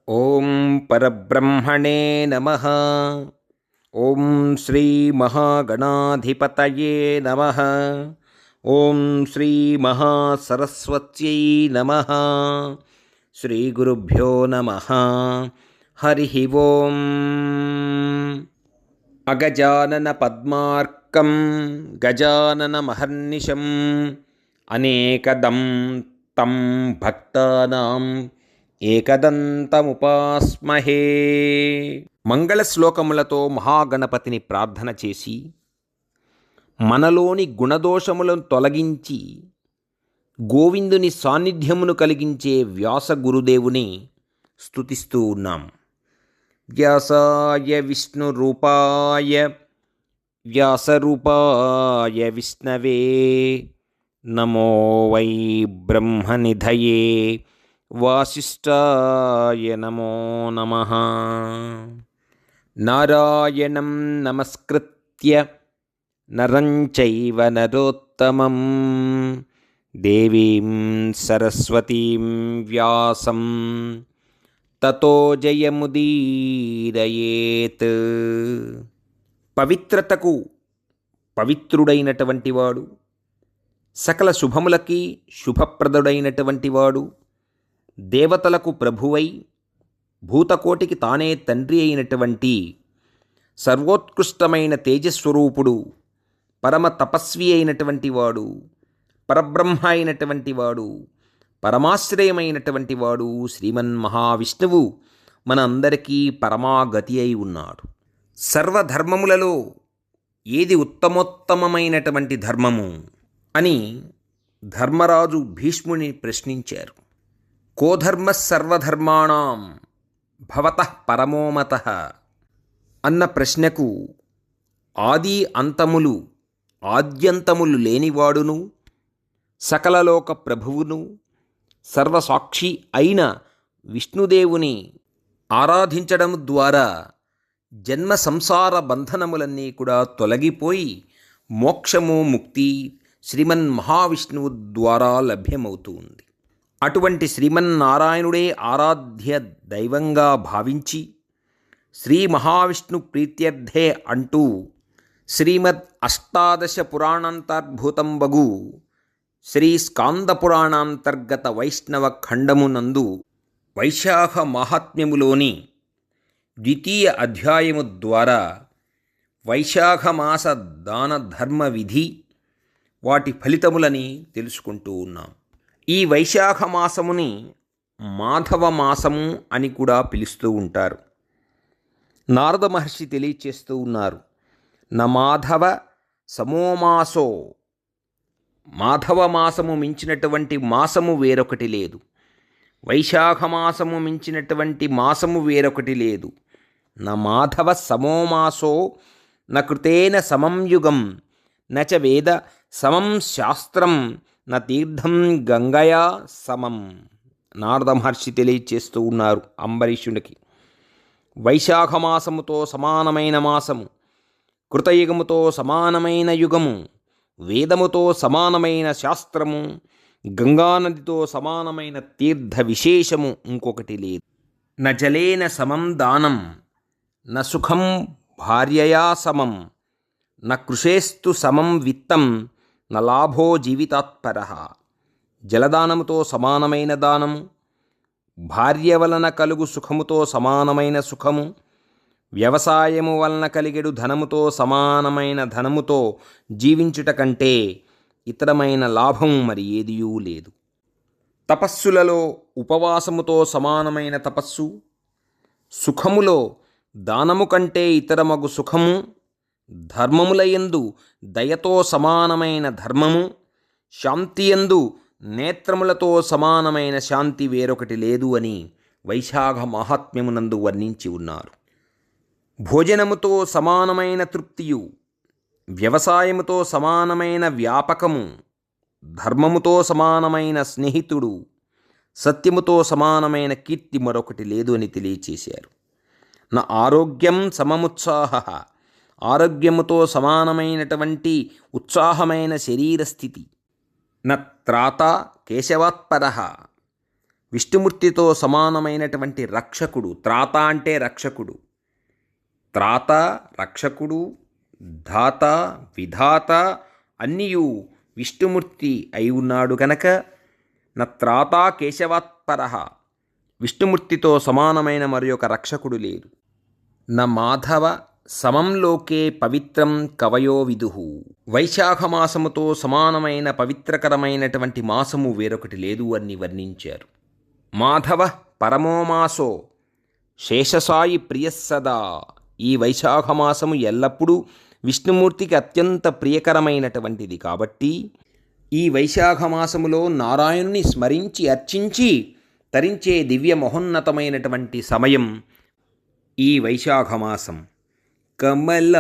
ఓం పరబ్రహ్మణే నమః. ఓం శ్రీ మహాగణాధిపతయే నమః. ఓం శ్రీ మహాసరస్వత్యై నమః. శ్రీ గురుభ్యో నమః. హరి ఓం. అగజానన పద్మార్కం గజానన మహర్నిశం అనేకదం తం భక్తానాం ఏకదంతముపాస్మహే. మంగళ శ్లోకములతో మహాగణపతిని ప్రార్థన చేసి మనలోని గుణదోషములను తొలగించి గోవిందుని సాన్నిధ్యమును కలిగించే వ్యాస గురుదేవుని స్తుతిస్తూ ఉన్నాం. వ్యాసాయ విష్ణురూపాయ వ్యాసరూపాయ విష్ణవే నమో వై బ్రహ్మనిధయే వాసిష్ఠాయ నమో నమః. నారాయణం నమస్కృత్య నరం చైవ నరోత్తమం దేవీం సరస్వతీం వ్యాసం తతో జయముదీరయేత్. పవిత్రతకు పవిత్రుడైనటువంటి వాడు, సకల శుభములకి శుభప్రదుడైనటువంటి వాడు, దేవతలకు ప్రభువై భూతకోటికి తానే తండ్రి అయినటువంటి సర్వోత్కృష్టమైన తేజస్వరూపుడు, పరమ తపస్వి అయినటువంటి వాడు, పరబ్రహ్మ అయినటువంటి వాడు, పరమాశ్రయమైనటువంటి వాడు శ్రీమన్మహావిష్ణువు మన అందరికీ పరమాగతి అయి ఉన్నాడు. సర్వధర్మములలో ఏది ఉత్తమోత్తమమైనటువంటి ధర్మము అని ధర్మరాజు భీష్ముని ప్రశ్నించారు. కోధర్మ సర్వధర్మాణం భవతః పరమోమతః అన్న ప్రశ్నకు ఆది అంతములు ఆద్యంతములు లేనివాడును, సకలలోక ప్రభువును, సర్వసాక్షి అయిన విష్ణుదేవుని ఆరాధించడం ద్వారా జన్మ సంసార బంధనములన్నీ కూడా తొలగిపోయి మోక్షము ముక్తి శ్రీమన్మహావిష్ణువు ద్వారా లభ్యమవుతూ ఉంది. అటువంటి శ్రీమన్నారాయణుడే ఆరాధ్య దైవంగా భావించి శ్రీ మహావిష్ణు ప్రీత్యర్థే అంటూ శ్రీమద్ అష్టాదశ పురాణాంతర్భూతంబగు శ్రీ స్కాంద పురాణాంతర్గత వైష్ణవ ఖండమునందు వైశాఖ మాహాత్మ్యములోని ద్వితీయ అధ్యాయము ద్వారా వైశాఖమాస దాన ధర్మ విధి వాటి ఫలితములని తెలుసుకుంటూ ఉన్నాం. ఈ వైశాఖ మాసముని మాధవ మాసము అని కూడా పిలుస్తూ ఉంటారు. నారద మహర్షి తెలియచేస్తూ ఉన్నారు, న మాధవ సమోమాసో, మాధవ మాసము మించినటువంటి మాసము వేరొకటి లేదు, వైశాఖ మాసము మించినటువంటి మాసము వేరొకటి లేదు. న మాధవ సమోమాసో న కృతేన సమం యుగం నచ వేద సమం శాస్త్రం న తీర్థం గంగయా సమం. నారద మహర్షి తెలియచేస్తూ ఉన్నారు అంబరీషునికి. వైశాఖ మాసముతో సమానమైన మాసము, కృతయుగముతో సమానమైన యుగము, వేదముతో సమానమైన శాస్త్రము, గంగానదితో సమానమైన తీర్థ విశేషము ఇంకొకటి లేదు. న జలేన సమం దానం, న సుఖం భార్యయా సమం, న కృషేస్తు సమం విత్తం, న లాభో జీవితాత్పరః. జలదానముతో సమానమైన దానము, భార్య వలన కలుగు సుఖముతో సమానమైన సుఖము, వ్యవసాయము వలన కలిగెడు ధనముతో సమానమైన ధనముతో జీవించుట కంటే ఇతరమైన లాభము మరి ఏదియూ లేదు. తపస్సులలో ఉపవాసముతో సమానమైన తపస్సు, సుఖములో దానము కంటే ఇతరమగు సుఖము, ధర్మములయందు దయతో సమానమైన ధర్మము, శాంతియందు నేత్రములతో సమానమైన శాంతి వేరొకటి లేదు అని వైశాఖ మహాత్మ్యమునందు వర్ణించి ఉన్నారు. భోజనముతో సమానమైన తృప్తియు, వ్యవసాయముతో సమానమైన వ్యాపకము, ధర్మముతో సమానమైన స్నేహితుడు, సత్యముతో సమానమైన కీర్తి మరొకటి లేదు అని తెలియచేశారు. నా ఆరోగ్యం సమముత్సాహ, ఆరోగ్యముతో సమానమైనటువంటి ఉత్సాహమైన శరీరస్థితి. న త్రాత కేశవాత్పరః, విష్ణుమూర్తితో సమానమైనటువంటి రక్షకుడు. త్రాత అంటే రక్షకుడు. త్రాత, రక్షకుడు, ధాత, విధాత అన్నియు విష్ణుమూర్తి అయి ఉన్నాడు కనుక త్రాత కేశవాత్పర, విష్ణుమూర్తితో సమానమైన మరి ఒక రక్షకుడు లేరు. మాధవ సమం లోకే పవిత్రం కవయో విదుః, వైశాఖమాసముతో సమానమైన పవిత్రకరమైనటువంటి మాసము వేరొకటి లేదు అని వర్ణించారు. మాధవ పరమోమాసో శేషసాయి ప్రియస్సదా, ఈ వైశాఖమాసము ఎల్లప్పుడూ విష్ణుమూర్తికి అత్యంత ప్రియకరమైనటువంటిది కాబట్టి ఈ వైశాఖమాసములో నారాయణుని స్మరించి అర్చించి తరించే దివ్య మహోన్నతమైనటువంటి సమయం ఈ వైశాఖమాసం. కమల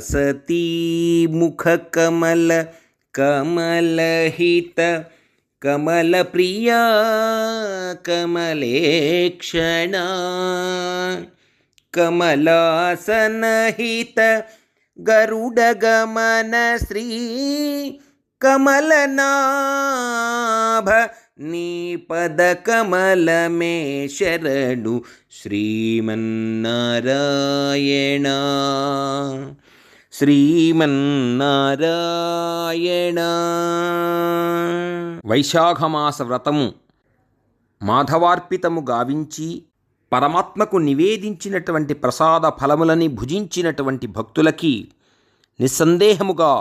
సతీ ముఖ కమల కమలహిత కమల ప్రియా కమలేక్షణ కమలాసనహిత గరుడ గమన శ్రీ కమలనాభ నీ పద కమలమే శరణు శ్రీమన్నారాయణ శ్రీమన్నారాయణ. వైశాఖమాస వ్రతము మాధవార్పితము గావించి పరమాత్మకు నివేదించినటువంటి ప్రసాద ఫలములని భుజించినటువంటి భక్తులకి నిస్సందేహముగా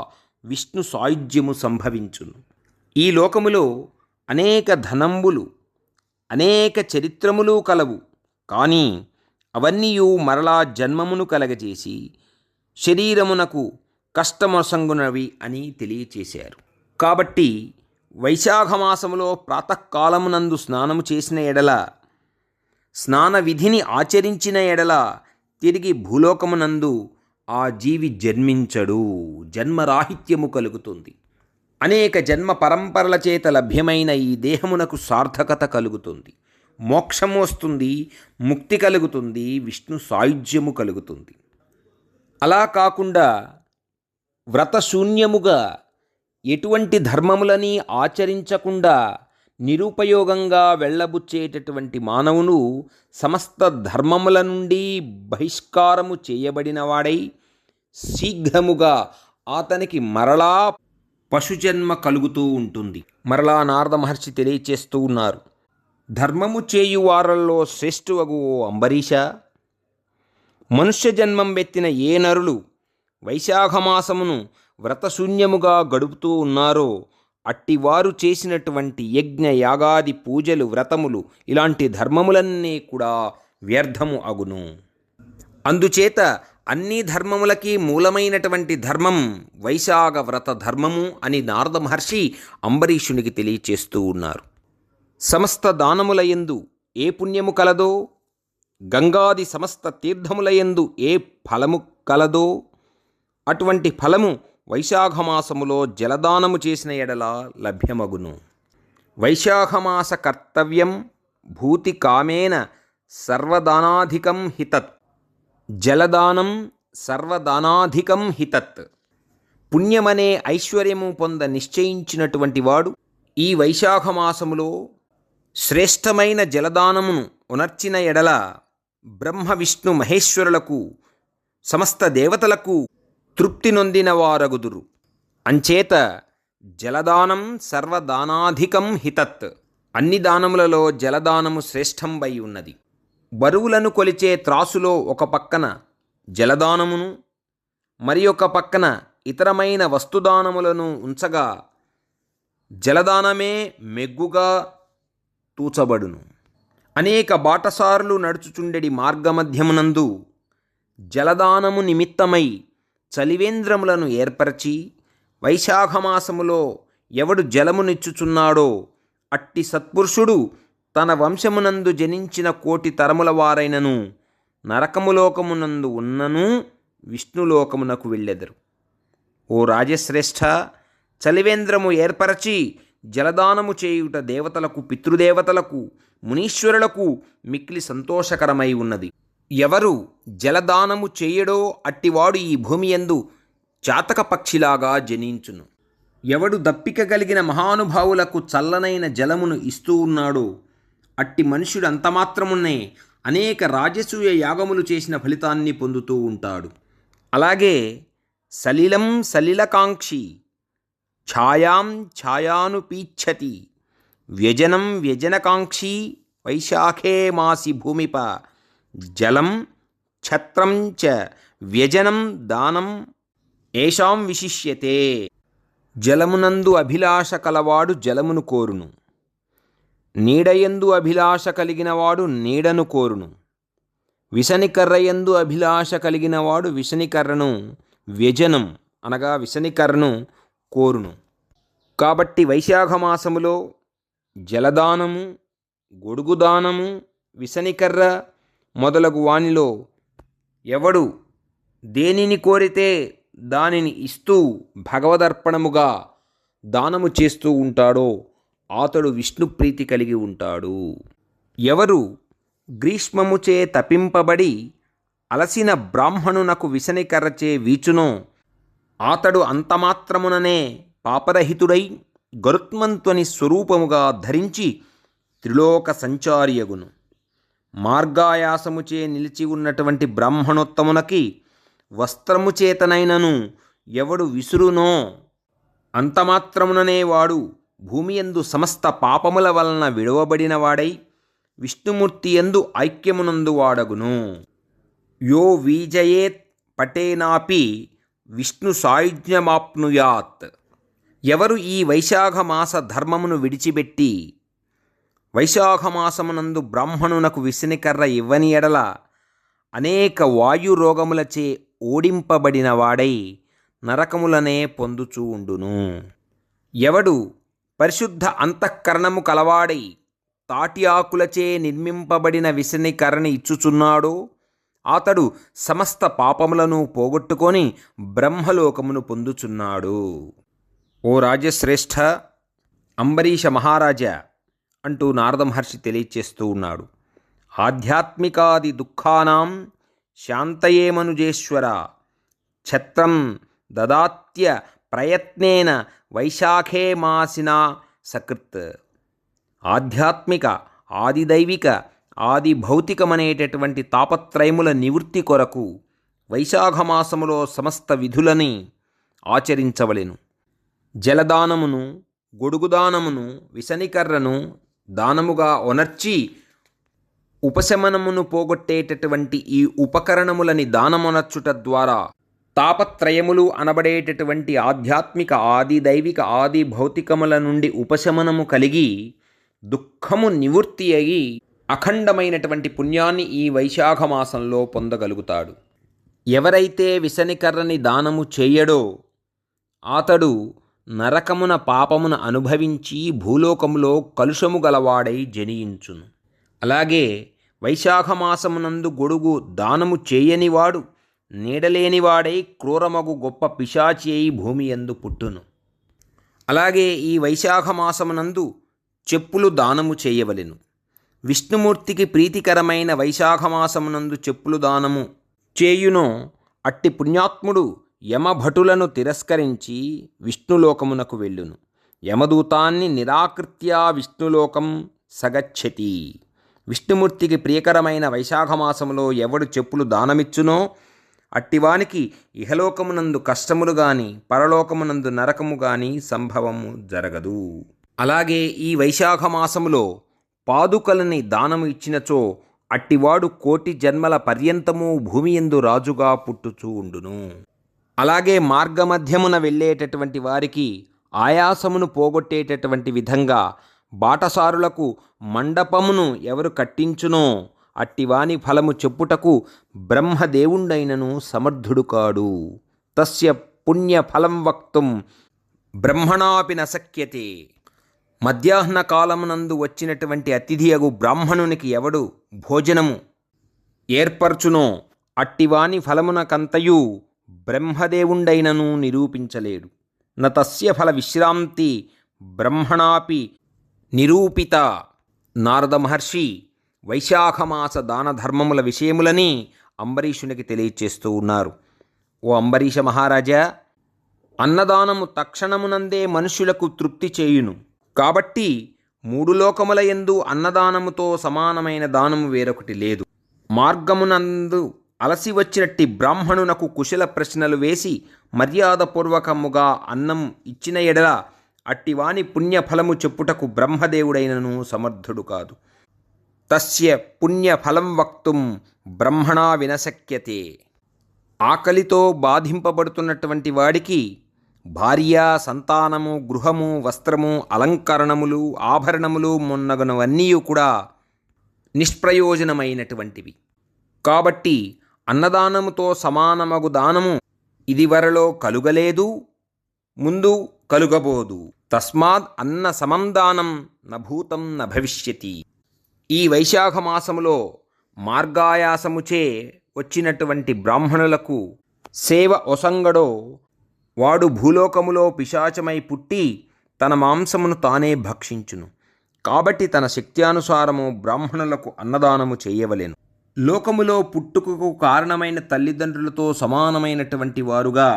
విష్ణు సాయుధ్యము సంభవించును. ఈ లోకములో అనేక ధనంబులు అనేక చరిత్రములు కలవు, కానీ అవన్నీయు మరలా జన్మమును కలగజేసి శరీరమునకు కష్టమొసంగునవి అని తెలియచేశారు. కాబట్టి వైశాఖమాసములో ప్రాతకాలమునందు స్నానము చేసిన ఎడల, స్నాన విధిని ఆచరించిన ఎడల తిరిగి భూలోకమునందు ఆ జీవి జన్మించడు, జన్మరాహిత్యము కలుగుతుంది. అనేక జన్మ పరంపరల చేత లభ్యమైన ఈ దేహమునకు సార్థకత కలుగుతుంది, మోక్షము వస్తుంది, ముక్తి కలుగుతుంది, విష్ణు సాయుధ్యము కలుగుతుంది. అలా కాకుండా వ్రతశూన్యముగా ఎటువంటి ధర్మములని ఆచరించకుండా నిరుపయోగంగా వెళ్ళబుచ్చేటటువంటి మానవును సమస్త ధర్మముల నుండి బహిష్కారము చేయబడినవాడై శీఘ్రముగా అతనికి మరలా పశుజన్మ కలుగుతూ ఉంటుంది. మరలా నారద మహర్షి తెలియచేస్తూ ఉన్నారు, ధర్మము చేయువారల్లో శ్రేష్ఠువగు ఓ అంబరీష, మనుష్య జన్మం వెత్తిన ఏ నరులు వైశాఖమాసమును వ్రతశూన్యముగా గడుపుతూ ఉన్నారో అట్టివారు చేసినటువంటి యజ్ఞ యాగాది పూజలు వ్రతములు ఇలాంటి ధర్మములన్నీ కూడా వ్యర్థము అగును. అందుచేత అన్ని ధర్మములకి మూలమైనటువంటి ధర్మం వైశాఖ వ్రత ధర్మము అని నారద మహర్షి అంబరీషునికి తెలియచేస్తూ ఉన్నారు. సమస్త దానములయందు ఏ పుణ్యము కలదో, గంగాది సమస్త తీర్థములయందు ఏ ఫలము కలదో అటువంటి ఫలము వైశాఖమాసములో జలదానము చేసిన ఎడల లభ్యమగును. వైశాఖమాస కర్తవ్యం భూతి కామేన సర్వదానాధికం హితత్, జలదానం సర్వదానాధికం హితత్. పుణ్యమనే ఐశ్వర్యము పొంద నిశ్చయించినటువంటి వాడు ఈ వైశాఖమాసములో శ్రేష్టమైన జలదానమును ఉనర్చిన ఎడల బ్రహ్మ విష్ణు మహేశ్వరులకు సమస్త దేవతలకు తృప్తి నొందిన వారగుదురు. అంచేత జలదానం సర్వదానాధికం హితత్, అన్ని దానములలో జలదానము శ్రేష్టంబై ఉన్నది. బరువులను కొలిచే త్రాసులో ఒక పక్కన జలదానమును మరి ఒక పక్కన ఇతరమైన వస్తుదానములను ఉంచగా జలదానమే మెగ్గుగా తూచబడును. అనేక బాటసారులు నడుచుచుండెడి మార్గమధ్యమునందు జలదానము నిమిత్తమై చలివేంద్రములను ఏర్పరచి వైశాఖమాసములో ఎవడు జలమునిచ్చుచున్నాడో అట్టి సత్పురుషుడు తన వంశమునందు జనించిన కోటి తరముల వారైనను నరకములోకమునందు ఉన్నను విష్ణులోకమునకు వెళ్ళెదరు. ఓ రాజశ్రేష్ఠ, చలివేంద్రము ఏర్పరచి జలదానము చేయుట దేవతలకు, పితృదేవతలకు, మునీశ్వరులకు మిక్కిలి సంతోషకరమై ఉన్నది. ఎవరు జలదానము చేయడో అట్టివాడు ఈ భూమియందు చాతక పక్షిలాగా జనించును. ఎవడు దప్పిక కలిగిన మహానుభావులకు చల్లనైన జలమును ఇస్తూ ఉన్నాడో అట్టి మనుష్యుడు అంతమాత్రమున్నే అనేక రాజసూయ యాగములు చేసిన ఫలితాన్ని పొందుతూ ఉంటాడు. అలాగే సలిలం సలిలకాంక్షి ఛాయాం ఛాయానుపీచ్చతి వ్యజనం వ్యజనకాంక్షీ వైశాఖే మాసి భూమిప జలం ఛత్రం చ వ్యజనం దానం ఏషాం విశిష్యతే. జలమునందు అభిలాష కలవాడు జలమును కోరును, నీడయందు అభిలాష కలిగినవాడు నీడను కోరును, విసనికర్రయందు అభిలాష కలిగినవాడు విసనికర్రను వ్యజనం అనగా విసనికర్రను కోరును. కాబట్టి వైశాఖ మాసములో జలదానము, గొడుగుదానము, విసనికర్ర మొదలగు వానిలో ఎవడు దేనిని కోరితే దానిని ఇస్తూ భగవదర్పణముగా దానము చేస్తూ ఉంటాడో అతడు విష్ణుప్రీతి కలిగి ఉంటాడు. ఎవరు గ్రీష్మముచే తపింపబడి అలసిన బ్రాహ్మణునకు విసనికర్రచే వీచునో అతడు అంతమాత్రముననే పాపరహితుడై గరుత్మంతుని స్వరూపముగా ధరించి త్రిలోక సంచారియగును. మార్గాయాసముచే నిలిచి ఉన్నటువంటి బ్రాహ్మణోత్తమునకి వస్త్రము చేతనైనను ఎవడు విసురునో అంతమాత్రముననే వాడు భూమియందు సమస్త పాపముల వలన విడవబడినవాడై విష్ణుమూర్తి యందు ఐక్యమునందు వాడగును. యో వీజయేత్ పటేనాపి విష్ణు సాయుజ్యమాప్నుయాత్. ఎవరు ఈ వైశాఖమాస ధర్మమును విడిచిపెట్టి వైశాఖమాసమునందు బ్రాహ్మణునకు విసనికర్ర ఇవ్వని ఎడల అనేక వాయురోగములచే ఓడింపబడిన వాడై నరకములనే పొందుచూ ఉండును. ఎవడు పరిశుద్ధ అంతఃకరణము కలవాడై తాటి ఆకులచే నిర్మింపబడిన విసనికర్రని ఇచ్చుచున్నాడో అతడు సమస్త పాపములను పోగొట్టుకొని బ్రహ్మలోకమును పొందుచున్నాడు. ఓ రాజశ్రేష్ఠ, అంబరీష మహారాజా అంటూ నారద మహర్షి తెలియచేస్తూ ఉన్నాడు. ఆధ్యాత్మికాది దుఃఖానాం శాంతయే మనుజేశ్వర ఛత్రం దదాత్య ప్రయత్నేన వైశాఖే మాసినా సకృత్. ఆధ్యాత్మిక, ఆదిదైవిక, ఆది భౌతికమనేటటువంటి తాపత్రయముల నివృత్తి కొరకు వైశాఖమాసములో సమస్త విధులని ఆచరించవలెను. జలదానమును, గొడుగుదానమును, విసనికర్రను దానముగా ఒనర్చి ఉపశమనమును పోగొట్టేటటువంటి ఈ ఉపకరణములని దానమొనర్చుట ద్వారా తాపత్రయములు అనబడేటటువంటి ఆధ్యాత్మిక, ఆది దైవిక, ఆది భౌతికముల నుండి ఉపశమనము కలిగి దుఃఖము నివృత్తి అయి అఖండమైనటువంటి పుణ్యాన్ని ఈ వైశాఖ మాసంలో పొందగలుగుతాడు. ఎవరైతే విసనికర్రని దానము చేయడో అతడు నరకమున పాపమున అనుభవించి భూలోకములో కలుషము గలవాడై జనియించును. అలాగే వైశాఖమాసమునందు గొడుగు దానము చేయనివాడు నీడలేనివాడై క్రూరమగు గొప్ప పిశాచి అయి భూమి యందు పుట్టును. అలాగే ఈ వైశాఖమాసమునందు చెప్పులు దానము చేయవలెను. విష్ణుమూర్తికి ప్రీతికరమైన వైశాఖమాసమునందు చెప్పులు దానము చేయునో అట్టి పుణ్యాత్ముడు యమభటులను తిరస్కరించి విష్ణులోకమునకు వెళ్ళును. యమదూతాన్ని నిరాకృత్యా విష్ణులోకం సగచ్చతి. విష్ణుమూర్తికి ప్రియకరమైన వైశాఖమాసములో ఎవడు చెప్పులు దానమిచ్చునో అట్టివానికి ఇహలోకమునందు కష్టములు గాని పరలోకమునందు నరకము గాని సంభవము జరగదు. అలాగే ఈ వైశాఖమాసములో పాదుకలని దానము ఇచ్చినచో అట్టివాడు కోటి జన్మల పర్యంతము భూమియందు రాజుగా పుట్టుచూ ఉండును. అలాగే మార్గమధ్యమున వెళ్ళేటటువంటి వారికి ఆయాసమును పోగొట్టేటటువంటి విధంగా బాటసారులకు మండపమును ఎవరు కట్టించునో అట్టివాని ఫలము చెప్పుటకు బ్రహ్మదేవుండైనను సమర్థుడు కాడు. తస్య పుణ్యఫలం వక్తుం బ్రహ్మణాపి నశక్యతే. మధ్యాహ్న కాలమునందు వచ్చినటువంటి అతిథియగు బ్రాహ్మణునికి ఎవడు భోజనము ఏర్పరచునో అట్టివాని ఫలమునకంతయు బ్రహ్మదేవుండైనను నిరూపించలేడు. న తస్య ఫల విశ్రాంతి బ్రహ్మణాపి నిరూపిత. నారద మహర్షి వైశాఖమాస దాన ధర్మముల విషయములని అంబరీషునికి తెలియచేస్తూ ఉన్నారు. ఓ అంబరీష మహారాజా, అన్నదానము తక్షణమునందే మనుష్యులకు తృప్తి చేయును. కాబట్టి మూడు లోకముల యందు అన్నదానముతో సమానమైన దానము వేరొకటి లేదు. మార్గమునందు అలసి వచ్చినట్టి బ్రాహ్మణునకు కుశల ప్రశ్నలు వేసి మర్యాదపూర్వకముగా అన్నం ఇచ్చిన ఎడల అట్టివాని పుణ్యఫలము చెప్పుటకు బ్రహ్మదేవుడైనను సమర్థుడు కాదు. తస్య పుణ్యఫలం వక్తుం బ్రహ్మణా వినశక్యతే. ఆకలితో బాధింపబడుతున్నటువంటి వాడికి భార్య, సంతానము, గృహము, వస్త్రము, అలంకరణములు, ఆభరణములు మొన్నగునవన్నీ కూడా నిష్ప్రయోజనమైనటువంటివి. కాబట్టి అన్నదానముతో సమానమగు దానము ఇదివరలో కలుగలేదు, ముందు కలుగబోదు. తస్మాత్ అన్న సమం దానం నభూతం న భవిష్యతి. ఈ వైశాఖ మాసములో మార్గాయాసముచే వచ్చినటువంటి బ్రాహ్మణులకు సేవ ఒసంగడో వాడు భూలోకములో పిశాచమై పుట్టి తన మాంసమును తానే భక్షించును. కాబట్టి తన శక్త్యానుసారము బ్రాహ్మణులకు అన్నదానము చేయవలెను. లోకములో పుట్టుకకు కారణమైన తల్లిదండ్రులతో సమానమైనటువంటి వారుగా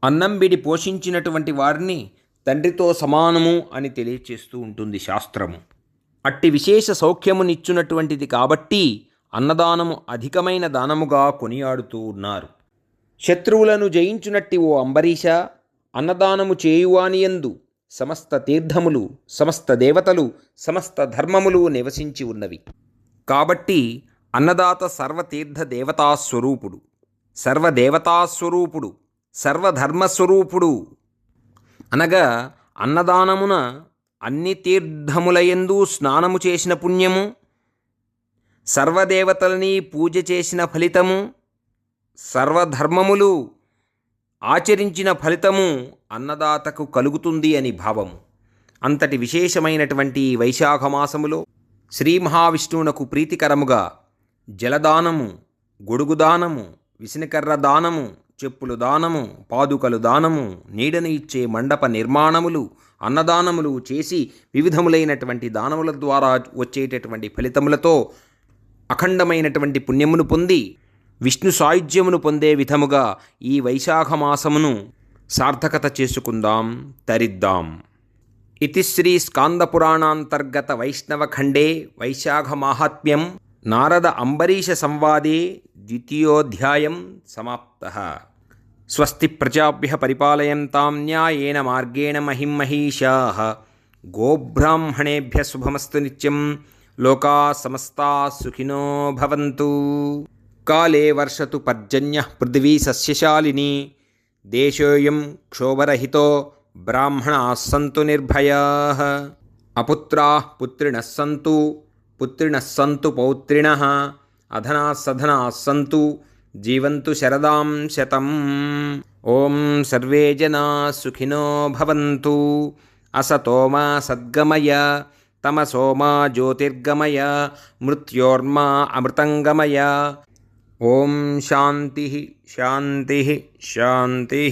అన్నంబిడి పోషించినటువంటి వారిని తండ్రితో సమానము అని తెలియచేస్తూ ఉంటుంది శాస్త్రము. అట్టి విశేష సౌఖ్యమునిచ్చునటువంటిది కాబట్టి అన్నదానము అధికమైన దానముగా కొనియాడుతూ ఉన్నారు. శత్రువులను జయించునట్టి ఓ అంబరీష, అన్నదానము చేయువానియందు సమస్త తీర్థములు, సమస్త దేవతలు, సమస్త ధర్మములు నివసించి ఉన్నవి. కాబట్టి అన్నదాత సర్వతీర్థ దేవతాస్వరూపుడు, సర్వదేవతాస్వరూపుడు, సర్వధర్మస్వరూపుడు. అనగా అన్నదానమున అన్ని తీర్థములయందు స్నానము చేసిన పుణ్యము, సర్వదేవతలని పూజ చేసిన ఫలితము, సర్వధర్మములు ఆచరించిన ఫలితము అన్నదాతకు కలుగుతుంది అని భావము. అంతటి విశేషమైనటువంటి వైశాఖమాసములో శ్రీ మహావిష్ణువునకు ప్రీతికరముగా జలదానము, గొడుగు దానము, విసనకర్ర దానము, చెప్పులు దానము, పాదుకలు దానము, నీడను ఇచ్చే మండప నిర్మాణములు, అన్నదానములు చేసి వివిధములైనటువంటి దానముల ద్వారా వచ్చేటటువంటి ఫలితములతో అఖండమైనటువంటి పుణ్యమును పొంది విష్ణు సాయుధ్యమును పొందే విధముగా ఈ వైశాఖ మాసమును సార్థకత చేసుకుందాం, తరిద్దాం. ఇతి శ్రీ స్కాందపురాణాంతర్గత వైష్ణవఖండే వైశాఖ మాహాత్మ్యం నారద అంబరీష సంవాదే ద్వితీయోధ్యాయం సమాప్తః. స్వస్తి ప్రజాభ్యః పరిపాలయంతాం న్యాయేన మార్గేణ మహిమహీషాః. గోబ్రాహ్మణేభ్యः శుభమస్తు నిత్యం. లోకాः సమస్తాः సుఖినో భవంతు. కాలే వర్షతు పర్జన్యః పృథివీ సస్యశాలినీ. దేశోऽयं క్షోభరహితో బ్రాహ్మణాः సంతు నిర్భయాः. అపుత్రాः పుత్రిణः సంతు, పుత్రిణः సంతు పౌత్రిణः. అధనాः సధనాः సంతు, జీవంతు శరదాం శతం. ఓం సర్వే జనాः సుఖినో భవంతు. అసతో మా సద్గమయ, తమసో మా జ్యోతిర్గమయ, మృత్యోర్మా అమృతంగమయ. ఓం శాంతి శాంతి శాంతి.